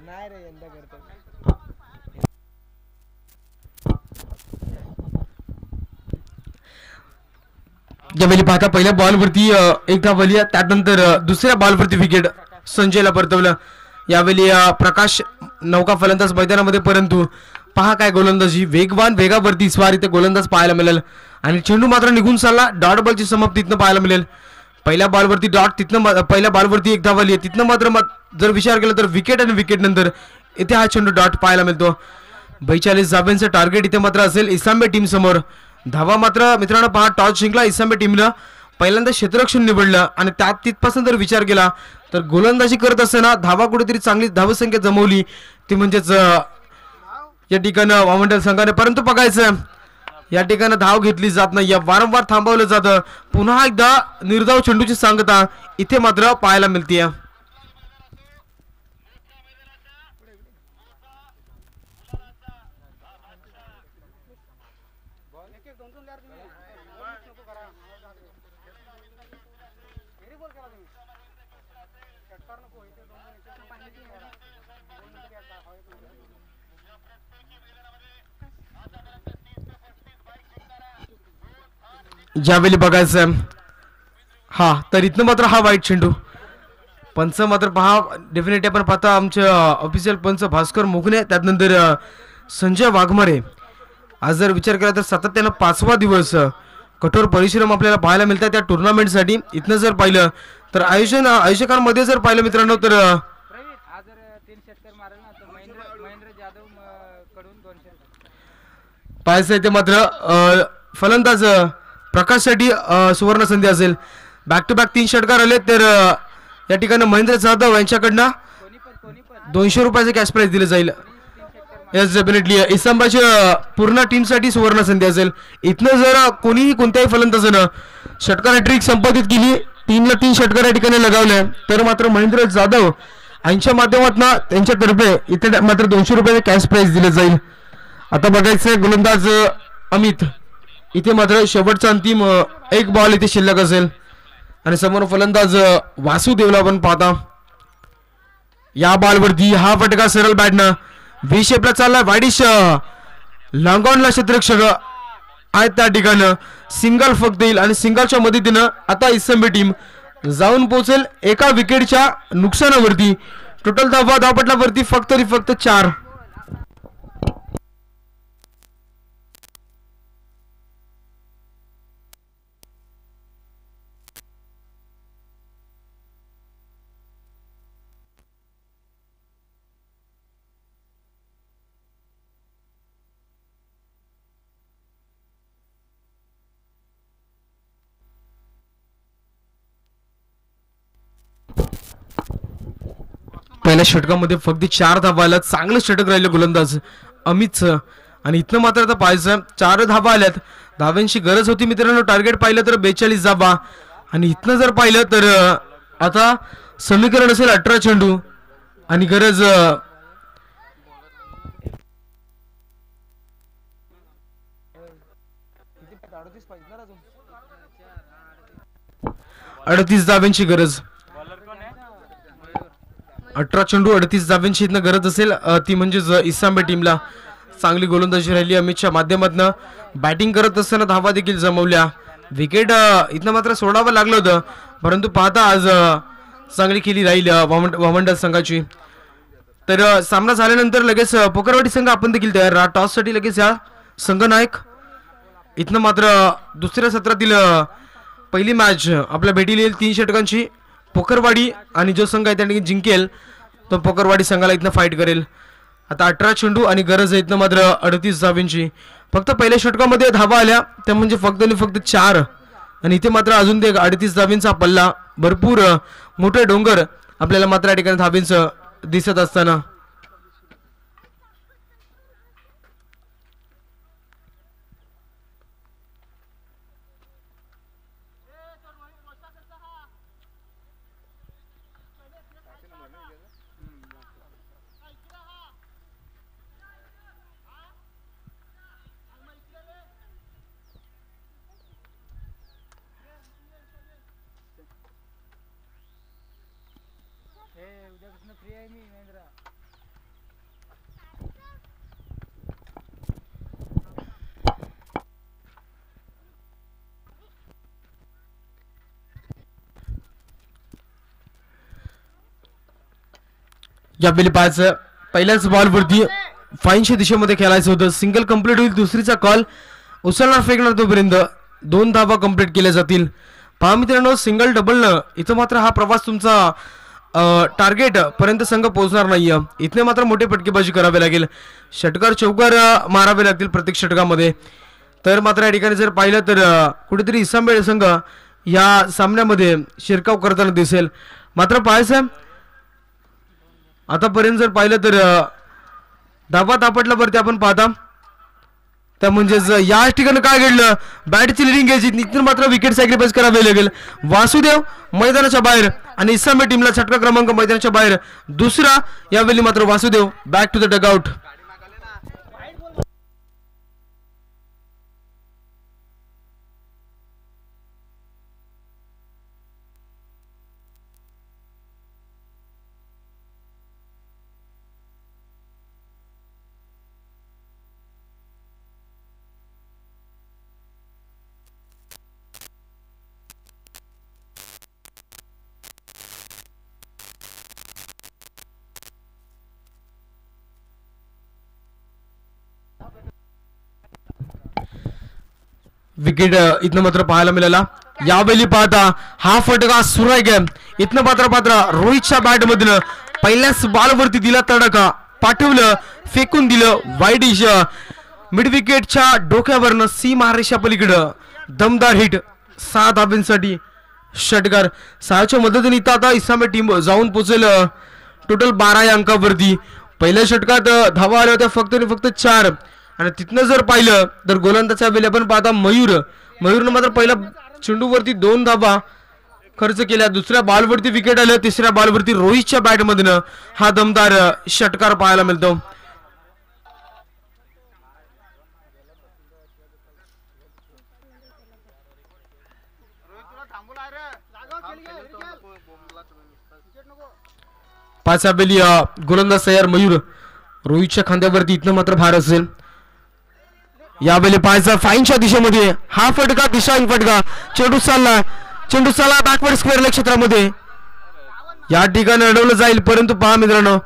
नाही रे यंदा करतो. ज्यावेळी पाहता पहिल्या बॉलवरती 1 धाव आली त्यानंतर दुसऱ्या बॉलवरती विकेट संजयला परतवलं. यावेळी प्रकाश नौका फलंदाज मैदानामध्ये परंतु पहा काय गोलंदाजी वेगवान वेगावरती स्वार इथे गोलंदाज पाहायला मिळेल. आणि चेंडू मात्र निघून चालला. डॉट बॉलची समाप्ती इथनं पाहायला मिळेल. पहिल्या बॉलवरती डॉट तिथनं पहिल्या बॉलवरती 1 धाव आली आहे. तिथनं मात्र जर विचार केला तर विकेट आणि विकेट नंतर इथे हा चेंडू डॉट पाहायला मिळतो. 42 धाब्यांचं टार्गेट इथे मात्र असेल इस्लामबाद टीम समोर. धावा मात्र मित्रांनो पहा टॉस जिंकला इस्लामबाद टीमला. पहिल्यांदा क्षेत्ररक्षण निवडलं आणि त्यात तिथपासून जर विचार केला तर गोलंदाजी करत असताना धावा कुठेतरी चांगली धावसंख्या जमवली ती म्हणजेच या ठिकाणी वावंडल संघाने. परंतु बघायचं या ठिकाणी धाव घेतली जात नाही. वारंवार थांबवलं जातं. पुन्हा एकदा निर्धाव चेंडूची सांगता इथे मात्र पाहायला मिळते. ज्यावेळी बघायचं हा तर इथनं मात्र हा वाईट चेंडू. पंच मात्र पहा डेफिनेटली आपण पाहता आमचे ऑफिशियल पंच भास्कर मोगने त्यानंतर संजय वाघमारे. आज जर विचार केला तर सातत्यानं 5वा दिवस कठोर परिश्रम आपल्याला पाहायला मिळतात त्या टुर्नामेंटसाठी. इथनं जर पाहिलं तर आयोजकांमध्ये जर पाहिलं मित्रांनो तर पाहायचं इथे मात्र फलंदाज प्रकाशसाठी सुवर्ण संधी असेल. बॅक टू बॅक 3 षटकार आले तर या ठिकाणी महेंद्र जाधव यांच्याकडनं 200 रुपयाचे कॅश प्राइज दिले जाईल. येस डेफिनेटली इस्लामबादची पूर्ण टीमसाठी सुवर्ण संधी असेल. इथनं जर कोणीही कोणत्याही फलंदाजानं षटकार हॅट्रिक संपादित केली टीमला 3 षटकार या ठिकाणी लगावले तर मात्र महेंद्र जाधव यांच्या माध्यमातून त्यांच्यातर्फे इथे मात्र 200 रुपयाचे कॅश प्राइज दिले जाईल. आता बघायचं गोलंदाज अमित इथे मात्र शेवटचा अंतिम 1 बॉल इथे शिल्लक असेल आणि समोर फलंदाज वासुदेवला आपण पाहता. या बॉलवरती हा फटका सरळ बॅटनं व्ही शेपला चालला वाईडिश लांगॉनला क्षेत्ररक्षक आहेत त्या ठिकाणं सिंगल फक्त येईल आणि सिंगलच्या मदतीनं आता इसंबी टीम जाऊन पोहोचेल एका विकेटच्या नुकसानावरती. टोटल धावपटलावरती फक्त आणि फक्त 4. पहिल्या षटकामध्ये फक्त 4 धावा आल्यात. चांगलं षटक राहिलं गोलंदाज अमितचं आणि इथनं मात्र आता पाहायचं 4 धावा आल्यात. धाव्यांची गरज होती मित्रांनो. टार्गेट पाहिलं तर 42 धावा आणि इथनं जर पाहिलं तर आता समीकरण असेल 18 चेंडू आणि गरज 38 धाव्यांची गरज. 18 चेंडू 38 धाव्यांची इथनं गरज असेल ती म्हणजेच इसांबे टीमला चांगली गोलंदाजी राहिली. अमितच्या माध्यमातून बॅटिंग करत असताना धावा देखील जमवल्या. विकेट इथनं मात्र सोडावं लागलं होतं परंतु पाहता आज चांगली केली राहील वामंडल संघाची. तर सामना झाल्यानंतर लगेच पोकरवाडी संघ आपण देखील तयार. टॉससाठी लगेच या संघनायक. इथनं मात्र दुसऱ्या सत्रातील पहिली मॅच आपल्या भेटीला येईल 3 षटकांची. पोकरवाडी आणि जो संघ आहे त्याने जिंकेल तो पोकरवाडी संघाला इथनं फाईट करेल. आता 18 चेंडू आणि गरज आहे इथनं मात्र 38 धाव्यांची. फक्त पहिल्या षटकामध्ये धावा आल्या त्या म्हणजे फक्त आणि फक्त 4 आणि इथे मात्र अजून ते 38 धाव्यांचा पल्ला. भरपूर मोठे डोंगर आपल्याला मात्र या ठिकाणी धाव्यांचं दिसत असताना. यावेळी पाहायचं पहिल्याच बॉलवरती फाईनच्या दिशेमध्ये खेळायचं होतं. सिंगल कंप्लीट होईल. दुसरीचा कॉल उचलणार फेकणार तोपर्यंत 2 धावा कंप्लीट केल्या जातील. पहा मित्रांनो सिंगल डबलनं इथं मात्र हा प्रवास तुमचा टार्गेट पर्यंत संघ पोहोचणार नाहीये. इथने मात्र मोठे फटकेबाजी करावे लागेल. षटकार चौकार मारावे लागतील प्रत्येक षटकामध्ये. तर मात्र या ठिकाणी जर पाहिलं तर कुठेतरी इसांबे संघ या सामन्यामध्ये शिरकाव करताना दिसेल. मात्र पाहायचं आतापर्यंत जर पाहिलं तर धावा दापटल्यावरती आपण पाहता त्या म्हणजेच या ठिकाणी काय घडलं बॅटची लिडिंग घ्यायची इथून मात्र विकेट सॅक्रिफाईस करावे लागेल. वासुदेव मैदानाच्या बाहेर आणि इसांबे टीमला षटका क्रमांक मैदानाच्या बाहेर दुसरा. यावेळी मात्र Vasudev back to the dugout. Wicket इथनं मात्र पाहायला मिळाला. यावेळी पाहता हा फटका सुरेख इथनं पात्र रोहितच्या बॅट मधनं पहिल्याच बॉलवरती दिला तडका पाठवलं फेकून दिलं वाईडिश मिड विकेटच्या डोक्यावरनं सी महारेषा पलीकडं दमदार हिट 6 धाब्यांसाठी षटकार. 6च्या मदतीने इथं आता इसांबे टीम जाऊन पोहोचेल टोटल 12 या अंकावरती. पहिल्या षटकात धावा आल्या होत्या फक्त आणि फक्त 4 आणि तिथनं जर पाहिलं तर गोलंदाजच्या वेळी आपण पाहता मयूरनं मात्र पहिल्या चेंडूवरती 2 धावा खर्च केल्या. दुसऱ्या बॉलवरती विकेट आलं. तिसऱ्या बॉलवरती रोहितच्या बॅटमधनं हा दमदार षटकार पाहायला मिळतो. पाच आबेली गोलंदाज तयार मयूर. रोहितच्या खांद्यावरती इथनं मात्र भार असेल. यावेळी पाहायचा फाईनच्या दिशेमध्ये हा फटका दिशाहीन फटका. चेंडू चालला बॅकवर्ड स्क्वेअर क्षेत्रामध्ये. या ठिकाणी अडवलं जाईल परंतु पहा मित्रांनो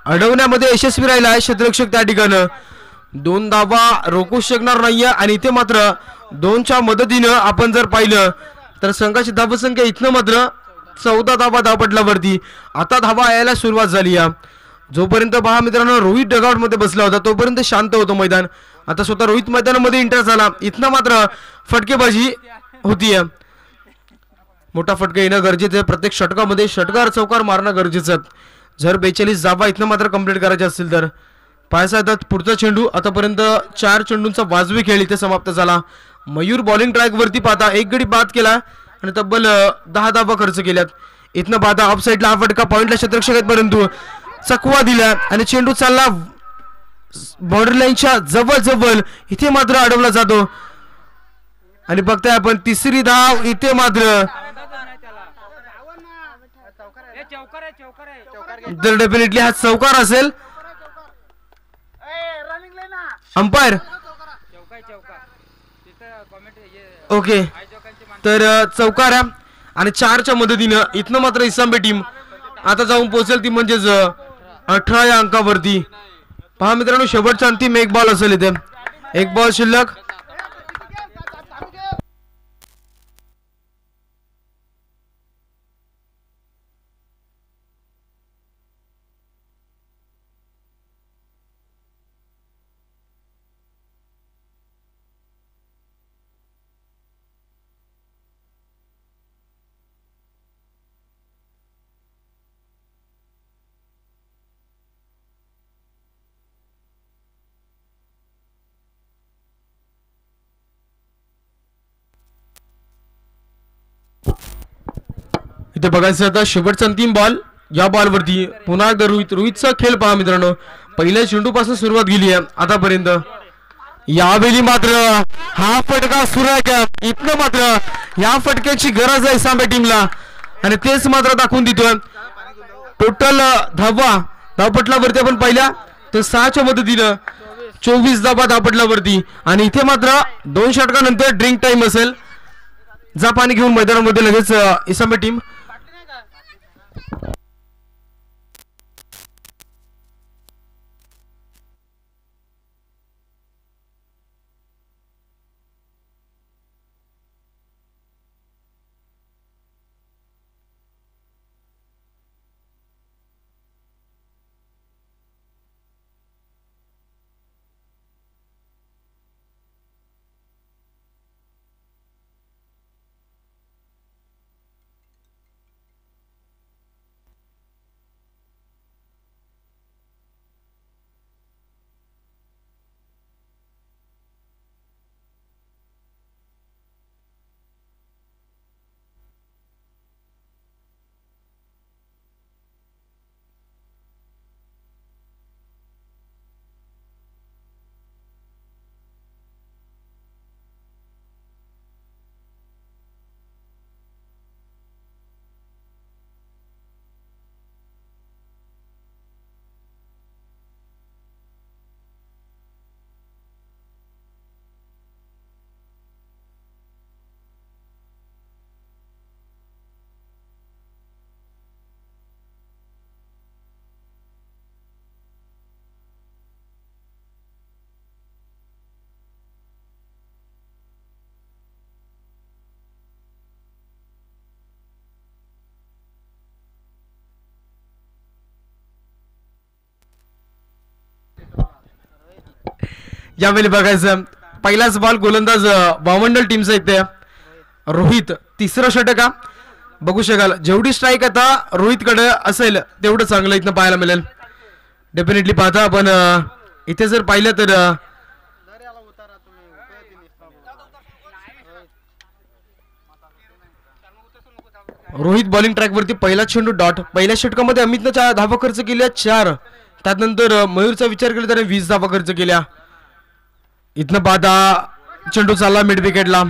अडवण्यामध्ये यशस्वी राहिला आहे क्षेत्ररक्षक. त्या ठिकाणी 2 धावा रोखू शकणार नाहीये आणि इथे मात्र 2च्या मदतीनं आपण जर पाहिलं तर संघाची धावसंख्या इथनं मात्र 14 धावा धावपटलावरती. आता धावा यायला सुरुवात झाली आहे. जोपर्यंत पहा मित्रांनो रोहित डगआउट मध्ये बसला होता तोपर्यंत शांत होतं मैदान. आता स्वतः रोहित मैदानामध्ये एंटर झाला. इथनं मात्र फटकेबाजी होतीये. मोठा फटका येणं गरजेचं आहे. प्रत्येक षटकामध्ये षटकार चौकार मारणं गरजेचं आहे. जर 42 धावा इथनं मात्र कंप्लीट करायचे असतील तर पाहायचा येतात पुढचा चेंडू. आतापर्यंत 4 चेंडूंचा वाजवी खेळ इथे समाप्त झाला. मयूर बॉलिंग ट्रॅक वरती पाहता एक गडी बाद केला आणि तब्बल 10 धावा खर्च केल्यात. इथनं पाहता ऑफ साईडला हा फटका पॉइंटला क्षेत्ररक्षक आहेत परंतु चकवा दिला आणि चेंडू चालला बॉर्डर लाईनच्या जवळ. इथे मात्र अडवला जातो आणि बघताय आपण तिसरी धाव इथे मात्र तर डेफिनेटली हा चौकार असेल. अंपायर ओके तर चौकार आहे आणि 4च्या मदतीनं इथनं मात्र इसांबे टीम आता जाऊन पोहोचेल ती म्हणजेच 18 या अंकावरती. पहा मित्रांनो शेवटचा अंतिम एक बॉल असेल इथे. एक बॉल शिल्लक. इथे बघायचं आता शेवटचा अंतिम बॉल. या बॉलवरती पुन्हा एकदा रोहितचा खेळ पहा मित्रांनो. पहिल्या चेंडू पासून सुरुवात गेली आहे आतापर्यंत. यावेळी मात्र हा फटका सुरुवात. इथनं मात्र या फटक्याची गरज आहे सांबे टीमला आणि तेच मात्र दाखवून देतोय. टोटल धावपटलावरती आपण पाहिल्या तर 6च्या मदतीनं 24 धावा धावपटलावरती आणि इथे मात्र 2 षटकानंतर ड्रिंक टाइम असेल. जा पाणी घेऊन मैदानामध्ये लगेच इसांबे टीम. यावेळी बघायचं पहिलाच बॉल गोलंदाज वामंडल टीमचा इथे रोहित. तिसरं षटक बघू शकाल. जेवढी स्ट्राईक आता रोहितकडे असेल तेवढं चांगलं इथनं पाहायला मिळेल. डेफिनेटली पाहता आपण इथे जर पाहिलं तर रोहित बॉलिंग ट्रॅक वरती पहिला चेंडू डॉट. पहिल्या षटकामध्ये अमितनं धावा खर्च केल्या 4. त्यानंतर मयूरचा विचार केला त्याने 20 धावा खर्च केल्या. इथनं पाहता चेंडू चालला मिड विकेटला.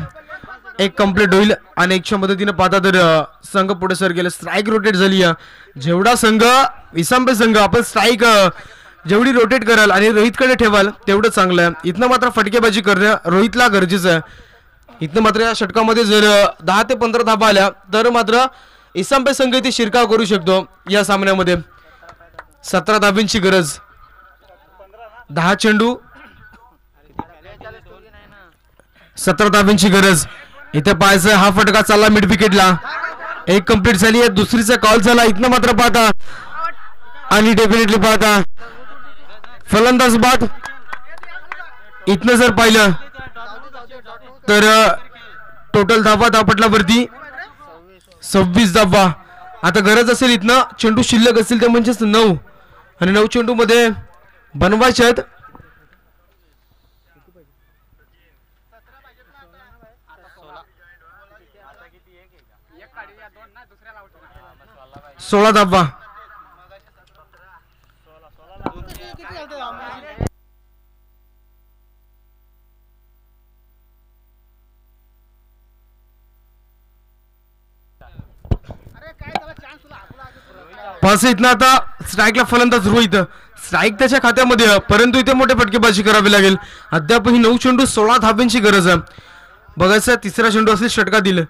एक कंप्लीट होईल आणि एकच्या मदतीने पाहता तर संघ पुढे सर गेलं. स्ट्राईक रोटेट झाली. जेवढा संघ इसांबे संघ आपण स्ट्राईक जेवढी रोटेट कराल आणि रोहितकडे ठेवाल तेवढं चांगलं आहे. इथनं मात्र फटकेबाजी करणं रोहितला गरजेचं आहे. इथनं मात्र या षटकामध्ये जर 10 ते 15 धाबा आल्या तर मात्र इसांबे संघ इथे शिरकाव करू शकतो. या सामन्यामध्ये 17 धाब्यांची गरज. 10 चेंडू 17 धाब्यांची गरज. इथे पाहायचं हा फटका चालला मिड विकेटला. एक कंप्लीट झाली आहे. दुसरीचा कॉल झाला. इथनं मात्र पाहता आणि डेफिनेटली पाहता फलंदाज बाद. इथनं जर पाहिलं तर टोटल धावा धापटलावरती 26 धावा. आता गरज असेल इथनं चेंडू शिल्लक असेल ते म्हणजेच 9 आणि 9 चेंडू मध्ये बनवायचे आहेत. सोळा धावा. पास इथनं आता स्ट्राईकला फलंदाज रोहित. स्ट्राईक त्याच्या खात्यामध्ये परंतु इथे मोठे फटकेबाजी करावी लागेल. अद्याप ही 9 चेंडू 16 धाब्यांची गरज आहे. बघायचं तिसरा चेंडू असेल षटका दिलं.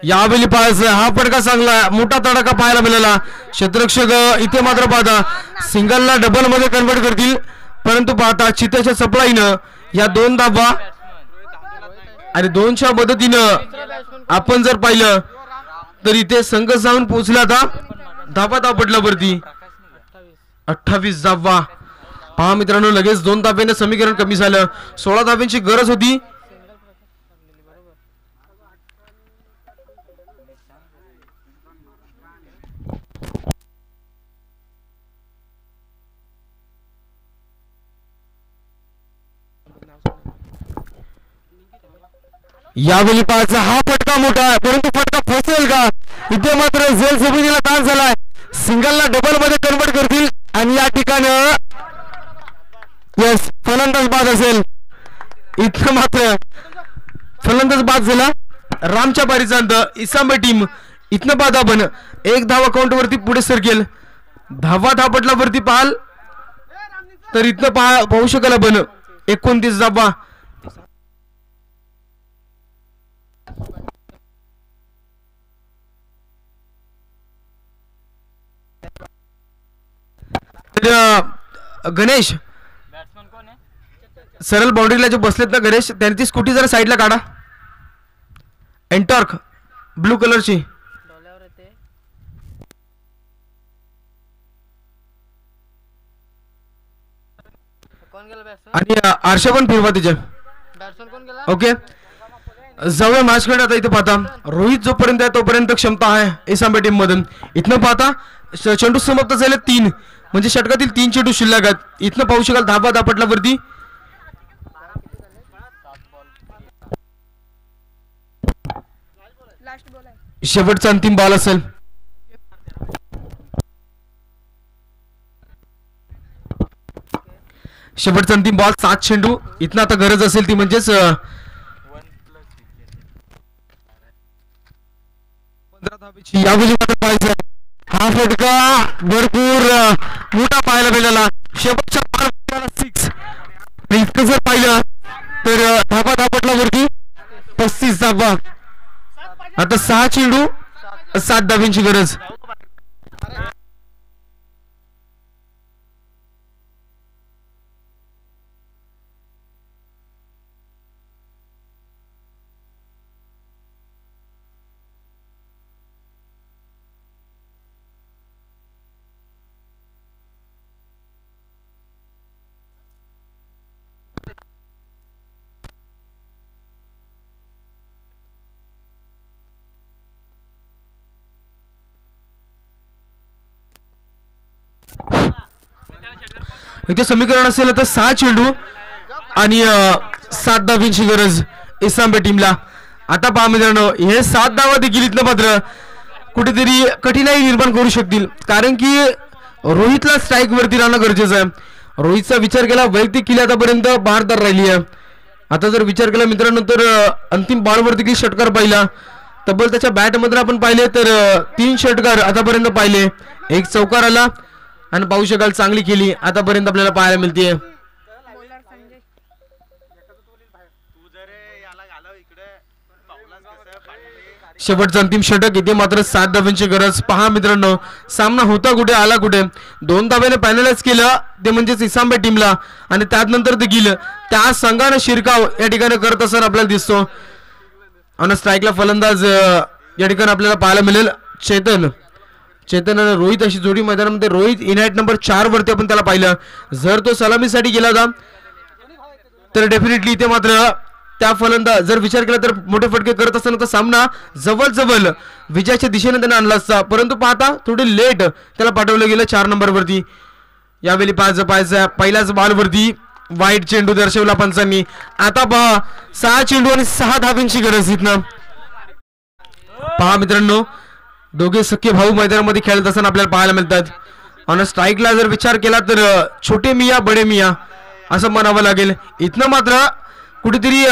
यावेळी पाहायचं हा फटका चांगला मोठा तडाखा पाहायला मिळाला. क्षेत्ररक्षक इथे मात्र पाहता सिंगलला डबल मध्ये कन्वर्ट करतील परंतु पाहता चित्याच्या सप्लाईनं या 2 धाबा आणि 2च्या मदतीनं आपण जर पाहिलं तर इथे संघ जाऊन पोहोचला. आता धाबा धापटल्यावरती 28 धावा. पहा मित्रांनो लगेच 2 धाब्याने समीकरण कमी झालं. 16 धाब्यांची गरज होती. यावेळी पाहायचा हा फटका मोठा आहे परंतु फटका फसेल का. इथे मात्र झेल सुबिनीला ताण झालाय. सिंगलला डबल मध्ये कन्वर्ट करतील आणि या ठिकाणी यस फलंदाज बाद असेल. इथं मात्र फलंदाज बाद झाला. रामच्या बारीचा अंत. इसांबे टीम इथनं बाद आपण 1 धावा काउंट वरती पुढे सरकेल. धावा धापटला वरती पाहाल तर इथनं पाहू शकाल आपण 29 धावा. गणेश सरळ बाउंड्रीला जे बसलेत ना गणेश त्यांची स्कूटी जरा साईडला काढा. एंटॉर्क ब्लू कलरची. आणि आरशा पण फिरवा तिच्या. ओके जाऊया मॅच कडे. आता इथे पाहता रोहित जोपर्यंत आहे तोपर्यंत क्षमता आहे इसांबे टीम मधून. इथनं पाहता चेंडू समाप्त झाले 3 म्हणजे षटकातील 3 चेंडू शिल्लक आहेत. इथनं पाहू शकाल धाबा धापटल्यावरती शेवटचा अंतिम बॉल असेल. शेवटचा अंतिम बॉल 7 चेंडू. इथनं आता गरज असेल ती म्हणजेच 15 धाब्याची. यावेळी पाहायचं हा फटका भरपूर मोठा पाहायला मिळाला. शेवटच्या 6 इतकं जर पाहिलं तर धाबा धापटल्यावरती 35 धाबा. आता 6 चेंडू 7 धाब्यांची गरज. इथे समीकरण असेल तर 6 चेंडू आणि 7 धाब्यांची गरज इसांबे टीमला. आता पहा मित्रांनो हे 7 धावा देखील इथलं मात्र कुठेतरी कठीणाई निर्माण करू शकतील कारण की रोहितला स्ट्राईक वरती राहणं गरजेचं आहे. रोहितचा विचार केला वैयक्तिक किल्ली आतापर्यंत बहारदार राहिली आहे. आता जर विचार केला मित्रांनो तर अंतिम बॉलवरती किती षटकार पाहिला, तब्बल त्याच्या बॅटमध्ये आपण पाहिले तर 3 षटकार आतापर्यंत पाहिले, 1 चौकार आला आणि पाहू शकाल चांगली केली आतापर्यंत आपल्याला पाहायला मिळते. शेवटचं अंतिम षटक इथे मात्र 7 धावांची गरज. पहा मित्रांनो सामना होता कुठे आला कुठे. 2 धाब्याने फायनलाइज केलं ते म्हणजेच इसांबे टीमला आणि त्यानंतर देखील त्या संघाने शिरकाव या ठिकाणी करत असताना आपल्याला दिसतो. आणि स्ट्राईकला फलंदाज या ठिकाणी आपल्याला पाहायला मिळेल चेतन आणि रोहित अशी जोडी मैदानामध्ये. रोहित इनहाईट नंबर 4 वरती आपण त्याला पाहिलं. जर तो सलामीसाठी गेला होता तर डेफिनेटली इथे मात्र त्या फलंदाज जर विचार केला तर मोठे फटके करत असताना तर सामना जवळ विजयाच्या दिशेने त्याने आणला असता, परंतु पाहता थोडी लेट त्याला पाठवलं गेलं 4 नंबरवरती. यावेळी पहिल्याच बॉलवरती वाईट चेंडू दर्शवला पंचांनी. आता पहा 6 चेंडू आणि 6 धाब्यांची गरज इथनं. पहा मित्रांनो दोघे सख्खे भाऊ मैदानामध्ये खेळत असताना आपल्याला पाहायला मिळतात. आणि स्ट्राईकला जर विचार केला तर छोटे मिया बडे मिया असं म्हणावं लागेल. इथनं मात्र कुठेतरी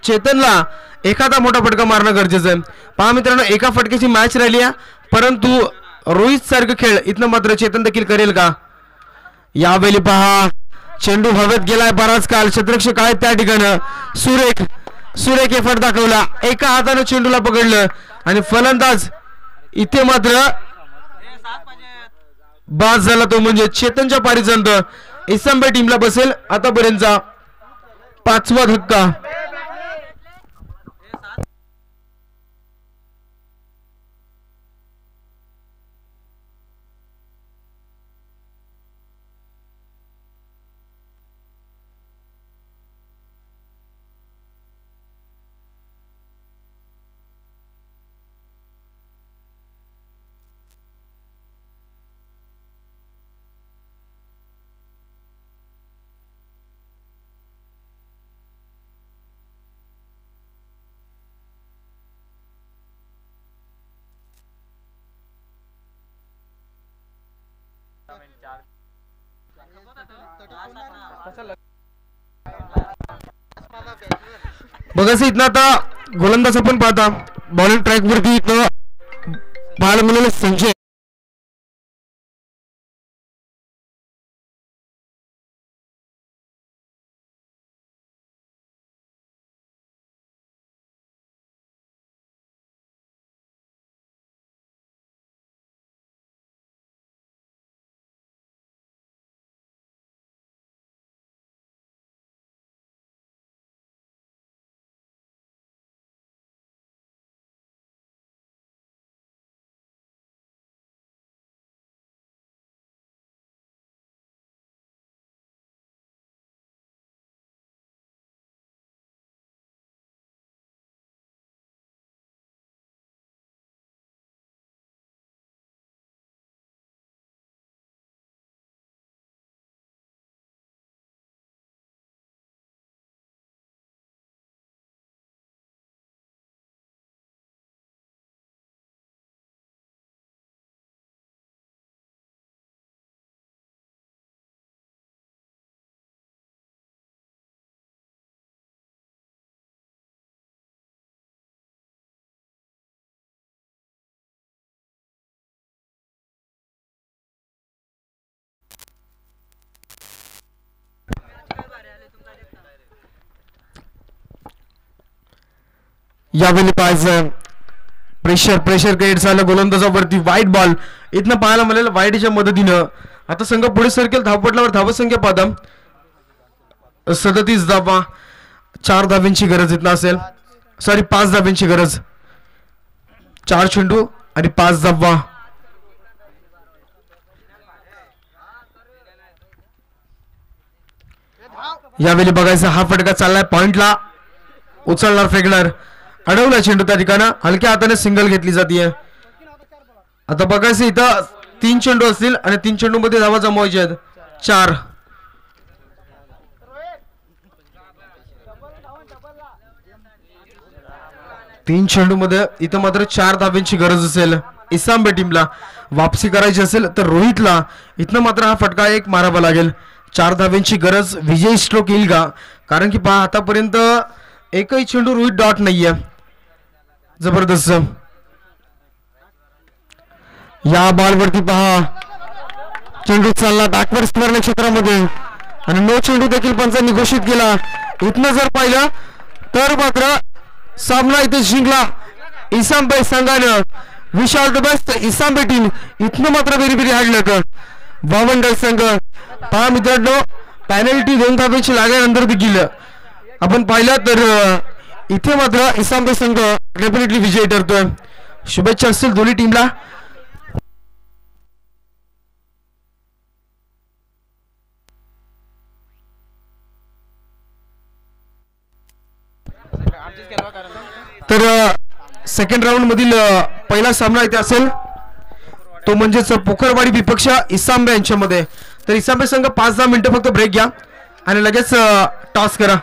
चेतनला एखादा मोठा फटका मारणं गरजेचं आहे. पहा मित्रांनो एका फटक्याची मॅच राहिली आहे, परंतु रोहित सारखं खेळ इथनं मात्र चेतन देखील करेल का. यावेळी पहा चेंडू हवेत गेलाय बराच काल. क्षेत्ररक्षक आहेत त्या ठिकाणी. सुरेख एफर्ट दाखवला, एका हाताने चेंडूला पकडलं आणि फलंदाज इथे मात्र बाद झाला. तो म्हणजे चेतनच्या पारीजंत इसांबे टीमला बसेल आतापर्यंतचा 5वा धक्का. बघा इथं आता गोलंदाज आपण पाहता बॉलिंग ट्रॅक वरती पाहायला मिळाले संजय. यावेळी पाहायचं प्रेशर क्रिएट झालं गोलंदाजावरती. वाईट बॉल इथनं पाहायला मिळेल वाईटच्या मदतीनं. आता संघ पुढे सरकेल धावपटलावर धावसंख्या पाहता 37 धावा. 4 धाव्यांची गरज इथनं असेल, सॉरी 5 धाव्यांची गरज. 4 चेंडू आणि 5 धावा. यावेळी बघायचं हा फटका चाललाय पॉइंटला. उचलणार फेकणार अडवला चेंडू त्या ठिकाणी. हलक्या हाताने सिंगल घेतली जाते. आता बघायचं इथं 3 चेंडू असतील आणि 3 चेंडू मध्ये धावा जमवायच्या आहेत 4. तीन चेंडू मध्ये इथं मात्र 4 धाव्यांची गरज असेल. इसांबे टीमला वापसी करायची असेल तर रोहितला इथनं मात्र हा फटका एक मारावा लागेल. 4 धाव्यांची गरज. विजय स्ट्रोक येईल का? कारण की पहा आतापर्यंत एकही चेंडू रोहित डॉट नाहीये. जबरदस्त. या बॉलवरती पहा चेंडू चालला बॅकवर्ड स्मरण क्षेत्रामध्ये आणि नो चेंडू देखील पंचांनी घोषित केला. इथनं जर पाहिलं तर मात्र सामना इथे जिंकला इसांबे संघानं. Wish all the best Isambe team. इथनं मात्र व्हेरी हाडलं वावंडर संघ. पहा मित्रांनो पॅनल्टी 2 धाब्यांची लागल्यानंतर देखील आपण पाहिलं तर इथे मात्र इसांबे संघ डेफिनेटली विजयी ठरतोय. शुभेच्छा असतील दोन्ही टीमला. तर सेकंड राऊंड मधील पहिला सामना इथे असेल तो म्हणजेच पोखरवाडी विपक्ष इसांबे यांच्यामध्ये. तर इसांबे संघ 5-10 मिनिटं फक्त ब्रेक घ्या आणि लगेच टॉस करा.